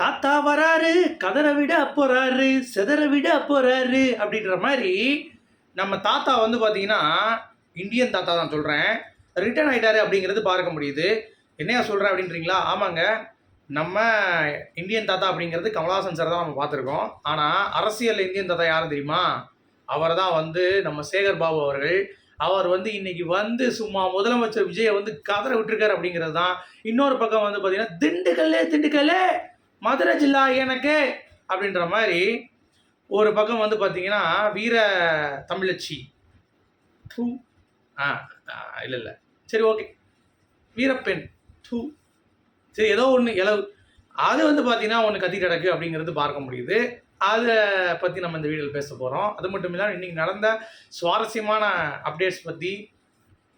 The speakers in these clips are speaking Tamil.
தாத்தா வராரு, கதற விட போறாரு, செதற விட போறாரு அப்படின்ற மாதிரி நம்ம தாத்தா வந்து பார்த்தீங்கன்னா, இந்தியன் தாத்தா தான் சொல்கிறேன், ரிட்டர்ன் ஆகிட்டாரு அப்படிங்கிறது பார்க்க முடியுது. என்னையா சொல்கிறேன் அப்படின்றீங்களா? ஆமாங்க, நம்ம இந்தியன் தாத்தா அப்படிங்கிறது கமலஹாசன் சார் தான் நம்ம பார்த்துருக்கோம். ஆனால் அரசியல் இந்தியன் தாத்தா யாரும் தெரியுமா? அவர் தான் வந்து நம்ம சேகர் பாபு அவர்கள். அவர் வந்து இன்னைக்கு வந்து சும்மா முதலமைச்சர் விஜயை வந்து கதற விட்டுருக்காரு அப்படிங்கிறது தான். இன்னொரு பக்கம் வந்து பார்த்தீங்கன்னா, திண்டுக்கல்லே மதுரை ஜில்லா எனக்கு அப்படின்ற மாதிரி ஒரு பக்கம் வந்து பார்த்தீங்கன்னா, வீர தமிழச்சி டூ இல்லை சரி ஓகே, வீரப்பெண் டூ சரி ஏதோ ஒன்று இளவு அது வந்து பார்த்தீங்கன்னா ஒன்று கத்தி கிடக்கு அப்படிங்கிறது பார்க்க முடியுது. அதை பற்றி நம்ம இந்த வீடியோவில் பேச போகிறோம். அது மட்டும் இல்லாமல் இன்றைக்கி நடந்த சுவாரஸ்யமான அப்டேட்ஸ் பற்றி,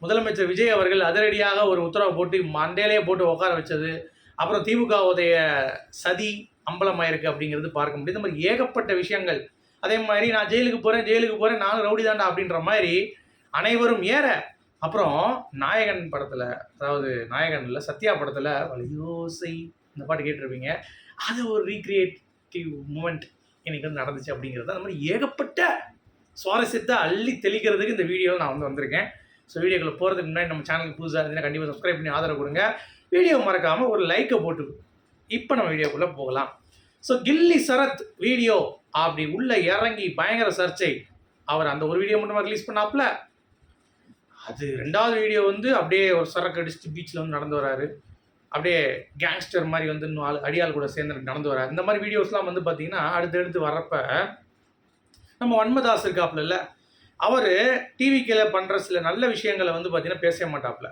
முதலமைச்சர் விஜய் அவர்கள் அதிரடியாக ஒரு உத்தரவு போட்டு மண்டையிலேயே போட்டு உட்கார வச்சது, அப்புறம் திமுகவுடைய சதி அம்பலமாயிருக்கு அப்படிங்கிறது பார்க்க முடியுது. இந்த மாதிரி ஏகப்பட்ட விஷயங்கள். அதே மாதிரி நான் ஜெயிலுக்கு போகிறேன் நானும் ரவுடி தாண்டா அப்படின்ற மாதிரி அனைவரும் ஏற, அப்புறம் நாயகன் படத்தில், அதாவது நாயகன் இல்லை சத்யா படத்தில் வலியோசை இந்த பாட்டு கேட்டிருப்பீங்க, அது ஒரு ரீக்ரியேட்டிவ் மூமெண்ட் எனக்கு வந்து நடந்துச்சு அப்படிங்கிறது. அந்த மாதிரி ஏகப்பட்ட சுவாரஸ்யத்தை அள்ளி தெளிக்கிறதுக்கு இந்த வீடியோவில் நான் வந்திருக்கேன். ஸோ வீடியோக்குள்ளே போகிறதுக்கு முன்னாடி நம்ம சேனலுக்கு புதுசாக இருந்தீங்கன்னா கண்டிப்பாக சப்ஸ்கிரைப் பண்ணி ஆதரவு கொடுங்க. வீடியோ மறக்காமல் ஒரு லைக்கை போட்டு இப்போ நம்ம வீடியோக்குள்ளே போகலாம். ஸோ கில்லி சரத் வீடியோ அப்படி உள்ளே இறங்கி பயங்கர சர்ச்சை. அவர் அந்த ஒரு வீடியோ மட்டும் ரிலீஸ் பண்ணாப்புல, அது ரெண்டாவது வீடியோ வந்து அப்படியே ஒரு சரக்கு அடிச்சுட்டு பீச்சில் வந்து நடந்து வராரு, அப்படியே கேங்ஸ்டர் மாதிரி வந்து இன்னும் அடியாள் கூட சேர்ந்து நடந்து வராரு. இந்த மாதிரி வீடியோஸ்லாம் வந்து பார்த்தீங்கன்னா அடுத்தடுத்து வரப்போ நம்ம வன்மதாஸ் இருக்காப்புல இல்லை, அவர் டிவிக்கில் பண்ணுற சில நல்ல விஷயங்களை வந்து பார்த்தீங்கன்னா பேச மாட்டாப்புல.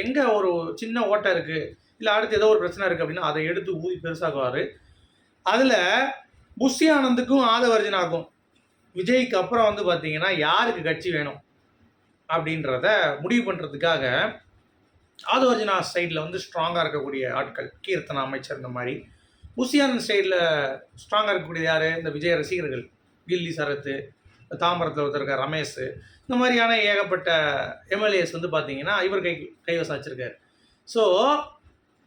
எங்கே ஒரு சின்ன ஓட்டை இருக்குது இல்லை அடுத்து ஏதோ ஒரு பிரச்சனை இருக்குது அப்படின்னா அதை எடுத்து ஊதி பெருசாக்குவார். அதில் புஷி ஆனந்துக்கும் ஆதவர்ஜனாக்கும் விஜய்க்கு அப்புறம் வந்து பார்த்தீங்கன்னா யாருக்கு கட்சி வேணும் அப்படின்றத முடிவு பண்ணுறதுக்காக ஆதவர்ஜனா சைடில் வந்து ஸ்ட்ராங்காக இருக்கக்கூடிய ஆட்கள், கீர்த்தனா அமைச்சர் இந்த மாதிரி, புஷி ஆனந்த் சைடில் ஸ்ட்ராங்காக இருக்கக்கூடியது யார்? இந்த விஜய் ரசிகர்கள், கில்லி சரத்து, தாம்பரத்தில் ஒருத்தர் இருக்கார் ரமேஷ், இந்த மாதிரியான ஏகப்பட்ட எம்எல்ஏஸ் வந்து பார்த்தீங்கன்னா இவர் கைவசம் வச்சுருக்காரு. ஸோ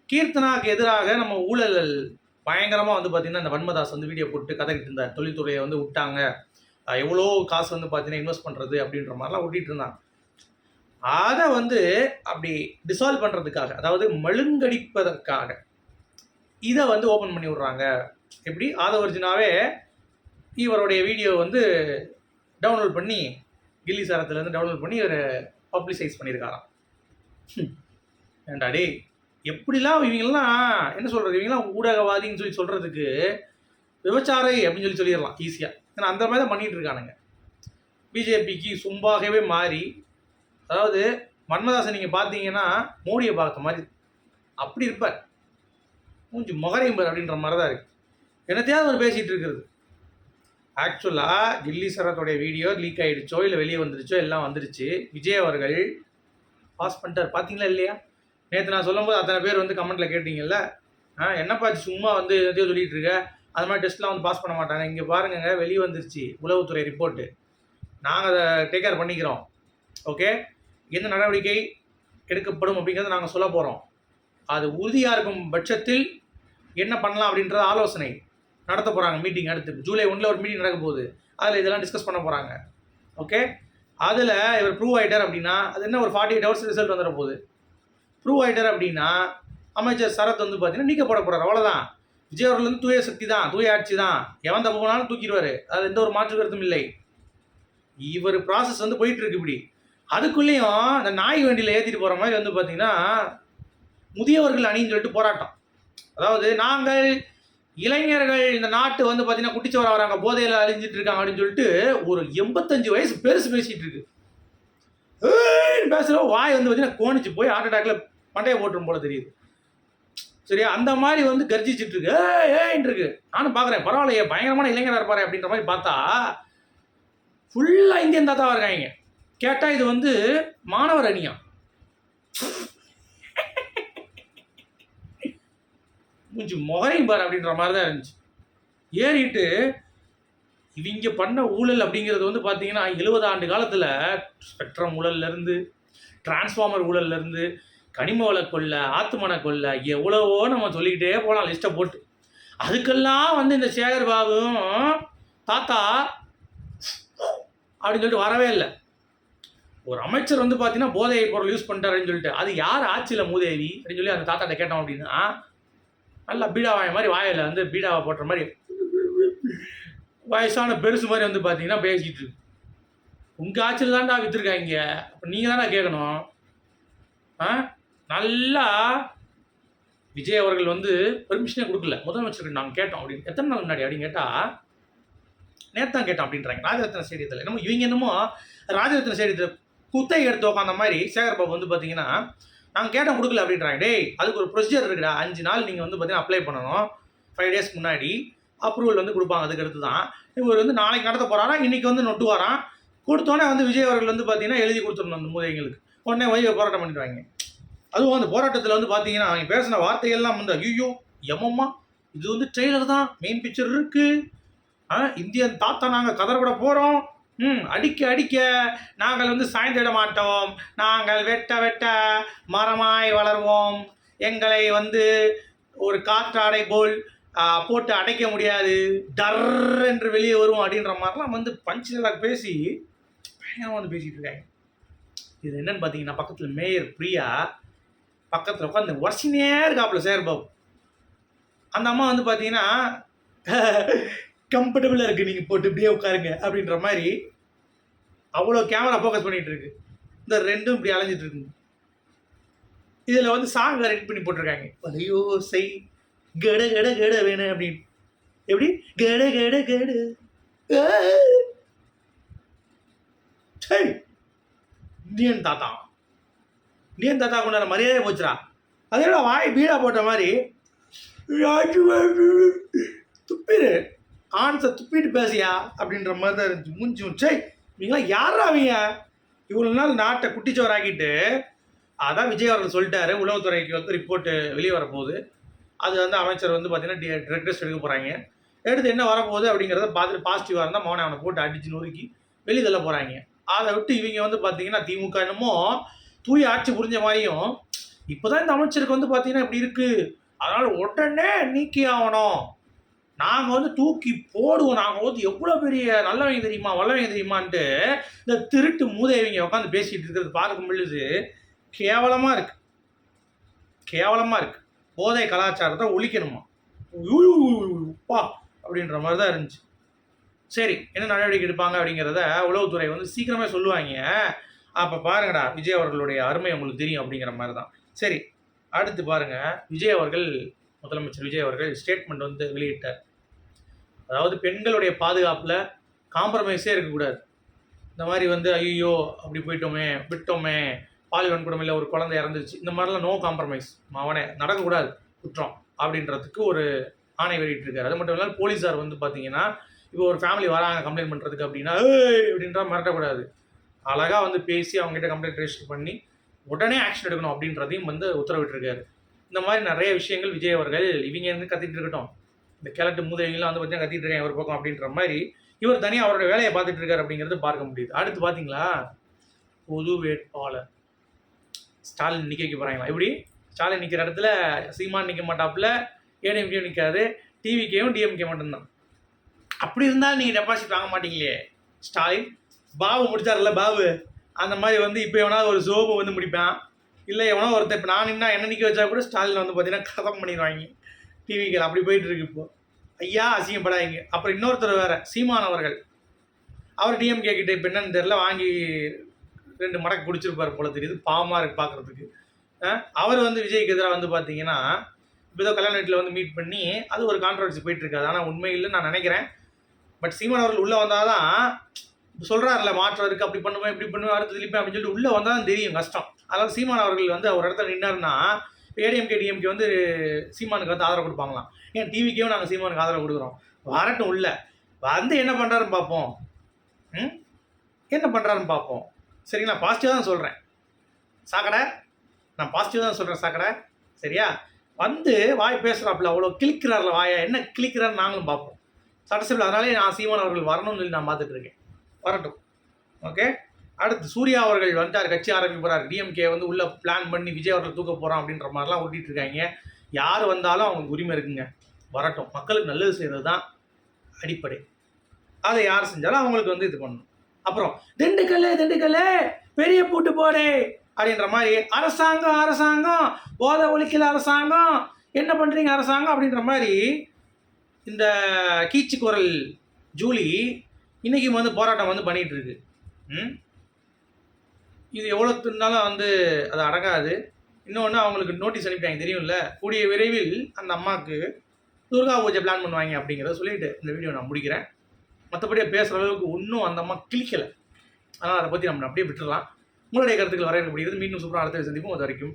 கீர்த்தனாவுக்கு எதிராக நம்ம ஊழல் பயங்கரமாக வந்து பார்த்திங்கன்னா இந்த வன்மதாஸ் வந்து வீடியோ போட்டு கதைக்கிட்டு இருந்தார். தொழில்துறையை வந்து விட்டாங்க, எவ்வளோ காசு வந்து பார்த்தீங்கன்னா இன்வெஸ்ட் பண்ணுறது அப்படின்ற மாதிரிலாம் விட்டிகிட்டு இருந்தாங்க. அதை வந்து அப்படி டிசால்வ் பண்ணுறதுக்காக, அதாவது மழுங்கடிப்பதற்காக இதை வந்து ஓப்பன் பண்ணி விட்றாங்க. எப்படி ஆதவர்ஜனாவே இவருடைய வீடியோ வந்து டவுன்லோட் பண்ணி கில்லி சாரத்துலேருந்து டவுன்லோட் பண்ணி இவர் பப்ளிசைஸ் பண்ணியிருக்காராம். ஏண்டாடி எப்படிலாம் இவங்கெல்லாம் என்ன சொல்கிறது, இவங்கெல்லாம் ஊடகவாதின்னு சொல்லி சொல்கிறதுக்கு விபச்சாரை அப்படின்னு சொல்லிடலாம் ஈஸியாக. ஏன்னா அந்த மாதிரி தான் பண்ணிகிட்டு இருக்கானுங்க. பிஜேபிக்கு சும்பாகவே மாறி, அதாவது மன்மதாசன் நீங்கள் பார்த்தீங்கன்னா மோடியை பார்த்த மாதிரி அப்படி இருப்பார், மூஞ்சி முகரையும்பார் அப்படின்ற மாதிரி தான் இருக்குது. என்னத்தையாவது ஒரு பேசிகிட்டு இருக்கிறது. ஆக்சுவலாக கில்லி சரத்தோடைய வீடியோ லீக் ஆகிடுச்சோ இல்லை வெளியே வந்துடுச்சோ எல்லாம் வந்துடுச்சு. விஜய் அவர்கள் பாஸ் பண்ணிட்டார், பார்த்தீங்களா இல்லையா? நேற்று நான் சொல்லும்போது அத்தனை பேர் வந்து கமெண்ட்டில் கேட்டீங்கல்ல, என்னப்பாச்சு சும்மா வந்து எதையோ சொல்லிகிட்டு இருக்க, அது மாதிரி டெஸ்ட்லாம் வந்து பாஸ் பண்ண மாட்டாங்க. இங்கே பாருங்க வெளியே வந்துருச்சு உளவுத்துறை ரிப்போர்ட்டு, நாங்கள் அதை டேக் கேர் பண்ணிக்கிறோம். ஓகே, எந்த நடவடிக்கை எடுக்கப்படும் அப்படிங்கிறத நாங்கள் சொல்ல போகிறோம். அது உறுதியாக இருக்கும் பட்சத்தில் என்ன பண்ணலாம் அப்படின்றத ஆலோசனை நடத்த போகிறாங்க. மீட்டிங் அடுத்து ஜூலை 1 ஒரு மீட்டிங் நடக்க போகுது, அதில் இதெல்லாம் டிஸ்கஸ் பண்ண போகிறாங்க. ஓகே, அதில் இவர் ப்ரூவ் ஆகிட்டார் அப்படின்னா அது என்ன ஒரு 48 hours ரிசல்ட் வந்துட போகுது. ப்ரூவ் ஆகிட்டார் அப்படின்னா அமைச்சர் சரத் வந்து பார்த்தீங்கன்னா நீக்கப்பட போகிறார், அவ்வளோதான். விஜய் அவர்கள் வந்து தூய சக்தி தான், தூய ஆட்சி தான், எவன் தப்பு போனாலும் தூக்கிடுவார், அது எந்த ஒரு மாற்று கருத்தும் இல்லை. இவர் ப்ராசஸ் வந்து போயிட்டுருக்கு. இப்படி அதுக்குள்ளேயும் இந்த நாய் வண்டியில் ஏற்றிட்டு போகிற மாதிரி வந்து பார்த்திங்கன்னா முதியவர்கள் அணின்னு சொல்லிட்டு போராட்டம். அதாவது நாங்கள் இளைஞர்கள் இந்த நாட்டு வந்து பார்த்தீங்கன்னா குட்டிச்சவராக வராங்க, போதையில் அழிஞ்சிட்டு இருக்காங்க அப்படின்னு சொல்லிட்டு ஒரு 85 வயசு பெருசு பேசிகிட்டு இருக்கு. பேசுகிற வாய் வந்து பார்த்தீங்கன்னா கோணிச்சு போய் ஹார்ட் அட்டாக்ல மண்டையை போட்டுரும் போல தெரியுது. சரியா, அந்த மாதிரி வந்து கர்ஜிச்சுட்டு இருக்கு, ஏன்னு இருக்கு. நானும் பார்க்குறேன், பரவாயில்லையே பயங்கரமான இளைஞராக இருப்பாரு அப்படின்ற மாதிரி பார்த்தா ஃபுல்லாக இந்தியன் தாத்தாவாக இருக்காங்க. கேட்டால் இது வந்து மாணவர் அணியா, மூஞ்சி முகரையும் பாரு அப்படின்ற மாதிரி தான் இருந்துச்சு. ஏறிட்டு இவங்க பண்ண ஊழல் அப்படிங்கிறது வந்து பார்த்தீங்கன்னா 70 ஆண்டு காலத்தில் ஸ்பெக்ட்ரம் ஊழல்லேருந்து, டிரான்ஸ்ஃபார்மர் ஊழல்லேருந்து, கனிம வள கொள்ளை, ஆத்துமன கொள்ளை, எவ்வளவோ நம்ம சொல்லிக்கிட்டே போகலாம் லிஸ்ட்டை போட்டு. அதுக்கெல்லாம் வந்து இந்த சேகர் பாபுவும் தாத்தா அப்படின்னு சொல்லிட்டு வரவே இல்லை. ஒரு அமைச்சர் வந்து பார்த்தீங்கன்னா போதை பொருள் யூஸ் பண்ணிட்டாருன்னு சொல்லிட்டு, அது யார் ஆட்சியில் மூதேவி அப்படின்னு சொல்லி அந்த தாத்தாட்ட கேட்டோம் அப்படின்னா, நல்லா பீடா வாய மாதிரி வாயில் வந்து பீடாவை போட்டுற மாதிரி வயசான பெருசு மாதிரி வந்து பார்த்தீங்கன்னா பேசிக்கிட்டு இருக்கு. உங்கள் ஆட்சியில் தான்டா விற்றுருக்காங்க, அப்போ நீங்கள் தானே கேட்கணும். நல்லா விஜய் அவர்கள் வந்து பெர்மிஷனே கொடுக்கல, முதலமைச்சருக்கு நாங்கள் கேட்டோம் அப்படின்னு. எத்தனை நாள் முன்னாடி அப்படின்னு கேட்டால், நேற்று தான் கேட்டோம் அப்படின்றாங்க ராஜரத்ன ஸ்டேடியத்தில். என்னமோ இவங்க என்னமோ ராஜரத்ன ஸ்டேடியத்தில் குத்தை எடுத்து உட்காந்த மாதிரி சேகர் பாபு வந்து பார்த்தீங்கன்னா நாங்கள் கேட்டோம் கொடுக்கல அப்படின்றாங்க. டேய், அதுக்கு ஒரு ப்ரொசீஜர் இருக்குடா. 5 நாள் நீங்கள் வந்து பார்த்தீங்கன்னா அப்ளை பண்ணணும். 5 days முன்னாடி அப்ரூவல் வந்து கொடுப்பாங்க. அதுக்கு அடுத்து தான் இவர் வந்து நாளைக்கு நடத்த போகிறாரா, இன்றைக்கி வந்து நொட்டு வரான். கொடுத்தோன்னே வந்து விஜய் அவர்கள் வந்து பார்த்தீங்கன்னா எழுதி கொடுத்துடணும் அந்த மூதைங்களுக்கு. உடனே போராட்டம் பண்ணிடுவாங்க. அதுவும் அந்த போராட்டத்தில் வந்து பார்த்தீங்கன்னா அவங்க பேசின வார்த்தைகள்லாம் வந்து ஐயோ எமம்மா, இது வந்து ட்ரெய்லர் தான், மெயின் பிக்சர் இருக்குது. இந்தியன் தாத்தா நாங்கள் கதற போகிறோம். அடிக்க அடிக்க நாங்கள் வந்து சாய்ந்திட மாட்டோம், நாங்கள் வெட்ட வெட்ட மரமாய் வளர்வோம், எங்களை வந்து ஒரு காற்றாடை போல் போட்டு அடைக்க முடியாது, டர் என்று வெளியே வருவோம் அப்படின்ற மாதிரிலாம் வந்து பஞ்சிலாக பேசி பயங்கரமாக வந்து பேசிகிட்டு இருக்காங்க. இது என்னன்னு பார்த்தீங்கன்னா பக்கத்தில் மேயர் பிரியா பக்கத்தில் உட்காந்து வருஷனே இருக்காப்புல சேகர் பாபு. அந்த அம்மா வந்து பார்த்தீங்கன்னா கம்ஃபர்டபுளாக இருக்குது, நீங்கள் போட்டு இப்படியே உட்காருங்க அப்படின்ற மாதிரி அவ்வளோ கேமரா ஃபோக்கஸ் பண்ணிகிட்டு இருக்கு. இந்த ரெண்டும் இப்படி அலைஞ்சிட்டு இருக்குங்க. இதில் வந்து சாங் ரெடி பண்ணி போட்டிருக்காங்க. ஐயோ செய் கட கட கட வேணும் அப்படின்னு. எப்படி கட கட கட இந்தியன் தாத்தா, இந்தியன் தாத்தா கொண்டாட மரியாதை போச்சுரா. அதோட வாய் பீடா போட்ட மாதிரி துப்பிடு ஆன்சை துப்பிட்டு பேசியா அப்படின்ற மாதிரி தான் இருந்துச்சு. மூஞ்சி சே, நீங்களாம் யாரா அவங்க இவ்வளோ நாள் நாட்டை குட்டிச்சோராக்கிட்டு. அதான் விஜய் அவர்கள் சொல்லிட்டாரு, உளவுத்துறைக்கு வந்து ரிப்போர்ட்டு வெளியே வரப்போகுது. அது வந்து அமைச்சர் வந்து பார்த்தீங்கன்னா ட்ரக் டெஸ்ட் எடுக்க போகிறாங்க. எடுத்து என்ன வரப்போகுது அப்படிங்கிறத பார்த்துட்டு பாசிட்டிவாக இருந்தால் மௌனை அவனை போட்டு அடித்து நொறுக்கி வெளியே தள்ள போகிறாங்க. அதை விட்டு இவங்க வந்து பார்த்தீங்கன்னா திமுக என்னமோ தூய ஆட்சி புரிஞ்ச மாதிரியும், இப்போ தான் இந்த அமைச்சருக்கு வந்து பார்த்தீங்கன்னா இப்படி இருக்குது, அதனால் உடனே நீக்கி ஆகணும், நாங்கள் வந்து தூக்கி போடுவோம், நாங்கள் வந்து எவ்வளோ பெரிய நல்லவங்க தெரியுமா வல்லவங்க தெரியுமான்ட்டு இந்த திருட்டு மூதைவங்க உட்காந்து பேசிகிட்டு இருக்கிறது பார்க்க பொழுது கேவலமாக இருக்குது. கேவலமாக இருக்குது. போதை கலாச்சாரத்தை ஒழிக்கணுமா பா அப்படின்ற மாதிரி தான் இருந்துச்சு. சரி, என்ன நடவடிக்கை எடுப்பாங்க அப்படிங்கிறத உளவுத்துறை வந்து சீக்கிரமே சொல்லுவாங்க. அப்போ பாருங்கடா விஜய் அவர்களுடைய அருமை உங்களுக்கு தெரியும் அப்படிங்கிற மாதிரி தான். சரி, அடுத்து பாருங்கள், விஜய் அவர்கள் முதலமைச்சர் விஜய் அவர்கள் ஸ்டேட்மெண்ட் வந்து வெளியிட்டார். அதாவது பெண்களுடைய பாதுகாப்பில் காம்ப்ரமைஸே இருக்கக்கூடாது. இந்த மாதிரி வந்து ஐயோ அப்படி போயிட்டோமே விட்டோமே, பாலியல் வன்கொடுமையில் ஒரு குழந்தை இறந்துருச்சு, இந்த மாதிரிலாம் நோ காம்ப்ரமைஸ், அவனே நடக்கக்கூடாது குற்றம் அப்படின்றதுக்கு ஒரு ஆணை வெளியிட்டிருக்காரு. அது மட்டும் இல்லாமல் போலீஸார் வந்து பார்த்தீங்கன்னா இப்போ ஒரு ஃபேமிலி வராங்க கம்ப்ளைண்ட் பண்ணுறதுக்கு அப்படின்னா அப்படின்றா மிரட்டக்கூடாது, அழகாக வந்து பேசி அவங்ககிட்ட கம்ப்ளைண்ட் ரெஜிஸ்டர் பண்ணி உடனே ஆக்ஷன் எடுக்கணும் அப்படின்றதையும் வந்து உத்தரவிட்டிருக்காரு. இந்த மாதிரி நிறைய விஷயங்கள் விஜய் அவர்கள் இவங்க இருந்து கத்திட்டு இருக்கட்டும், இந்த கிழட்டு மூதைகள்லாம் வந்து பார்த்தீங்கன்னா கத்திட்டு இருக்காங்க ஒரு பக்கம் அப்படின்ற மாதிரி இவர் தனியாக அவரோட வேலையை பார்த்துட்டு இருக்காரு அப்படிங்கிறது பார்க்க முடியுது. அடுத்து பார்த்தீங்களா, பொது வேட்பாளர் ஸ்டாலின் நிற்க வைக்க போகிறாங்களா. இப்படி ஸ்டாலின் நிற்கிற இடத்துல சீமான் நிற்க மாட்டாப்புல, ஏடிஎம்கே நிற்காது, டிவிகேவும் டிஎம்கே மட்டும்தான். அப்படி இருந்தாலும் நீங்கள் டெபாசிட் வாங்க மாட்டீங்களே ஸ்டாலின். பாபு முடிச்சார்ல பாபு, அந்த மாதிரி வந்து இப்போ எவனாவது ஒரு சோபு வந்து முடிப்பான், இல்லை எவனோ ஒருத்தர் இப்போ நான் நின்னா என்ன நிற்க வச்சா கூட ஸ்டாலின் வந்து பார்த்தீங்கன்னா கதம் பண்ணிடுவாங்க டிவிகள். அப்படி போயிட்டு இருக்கு இப்போ. ஐயா அசிங்கப்படாதீங்க. அப்புறம் இன்னொருத்தர் வேறு சீமான் அவர்கள், அவர் டிஎம்கே கிட்ட இப்போ என்னன்னு தெரியல வாங்கி 2 மடக்கு குடிச்சிருப்பார் போல தெரியுது, பாவமாக இருக்குது பார்க்குறதுக்கு. அவர் வந்து விஜய்க்கு எதிராக வந்து பார்த்தீங்கன்னா இப்போ ஏதோ கல்யாண வீட்டில் வந்து மீட் பண்ணி அது ஒரு கான்ட்ரவர்சி போயிட்டுருக்காது. ஆனால் உண்மையில் நான் நினைக்கிறேன். பட் சீமான் அவர்கள் உள்ளே வந்தால் தான் சொல்கிறார்ல மாற்றம் இருக்குது, அப்படி பண்ணுவேன் இப்படி பண்ணுவேன் அடுத்து திருப்பேன் அப்படின்னு சொல்லிட்டு உள்ளே வந்தால் தான் தெரியும் கஷ்டம். அதாவது சீமான் அவர்கள் வந்து ஒரு இடத்துல நின்னார்னா ஏடிஎம்கே டிஎம்கே வந்து சீமானுக்கு வந்து ஆதரவு கொடுப்பாங்களாம். ஏன் டிவிக்கேவும் நாங்கள் சீமானுக்கு ஆதரவு கொடுக்குறோம், வரட்டும் உள்ள வந்து என்ன பண்ணுறாருன்னு பார்ப்போம். என்ன பண்ணுறாருன்னு பார்ப்போம். சரிங்களா, பாசிட்டிவாக தான் சொல்கிறேன் சாக்கடை, நான் பாசிட்டிவாக தான் சொல்கிறேன் சாக்கடை. சரியா, வந்து வாய் பேசுகிறாப்புல அவ்வளோ கிளிக்கிறார்ல வாயை, என்ன கிளிக்கிறான்னு நாங்களும் பார்ப்போம் சட்டசபையில். அதனாலே நான் சீமான் அவர்கள் வரணும்னு சொல்லி நான் பார்த்துட்ருக்கேன், வரட்டும். ஓகே, அடுத்து சூர்யா அவர்கள் வந்துட்டார், கட்சி ஆரம்பிக்க போகிறார். டிஎம்கே வந்து உள்ளே பிளான் பண்ணி விஜய் அவர்கள் தூக்க போகிறான் அப்படின்ற மாதிரிலாம் ஓட்டிகிட்டு இருக்காங்க. யார் வந்தாலும் அவங்களுக்கு உரிமை இருக்குங்க. வரட்டும். மக்களுக்கு நல்லது செய்கிறது தான் அடிப்படை. அதை யார் செஞ்சாலும் அவங்களுக்கு வந்து இது பண்ணணும். அப்புறம் திண்டுக்கல்லே பெரிய பூட்டு போடு அப்படின்ற மாதிரி அரசாங்கம் போதை ஒழிக்கல அரசாங்கம், என்ன பண்ணுறீங்க அரசாங்கம் அப்படின்ற மாதிரி இந்த கீச்சு குரல் ஜூலி இன்றைக்கி வந்து போராட்டம் வந்து பண்ணிகிட்டு இருக்கு. இது எவ்வளோ இருந்தாலும் வந்து அது அடங்காது. இன்னொன்று அவங்களுக்கு நோட்டீஸ் அனுப்பிட்டாங்க தெரியும்ல, கூடிய விரைவில் அந்த அம்மாவுக்கு துர்கா பூஜை பிளான் பண்ணுவாங்க அப்படிங்கிறத சொல்லிட்டு இந்த வீடியோ நான் முடிக்கிறேன். மற்றபடி பேசுகிற அளவுக்கு ஒன்றும் அந்த அம்மா கிளிக்கலை. அதனால் அதை பற்றி நம்ம அப்படியே விட்டுடலாம். உங்களுடைய கருத்துக்கள் வர எனக்கு முடியுது. மீண்டும் சூப்பராக அடுத்த சந்திப்போம். அது வரைக்கும்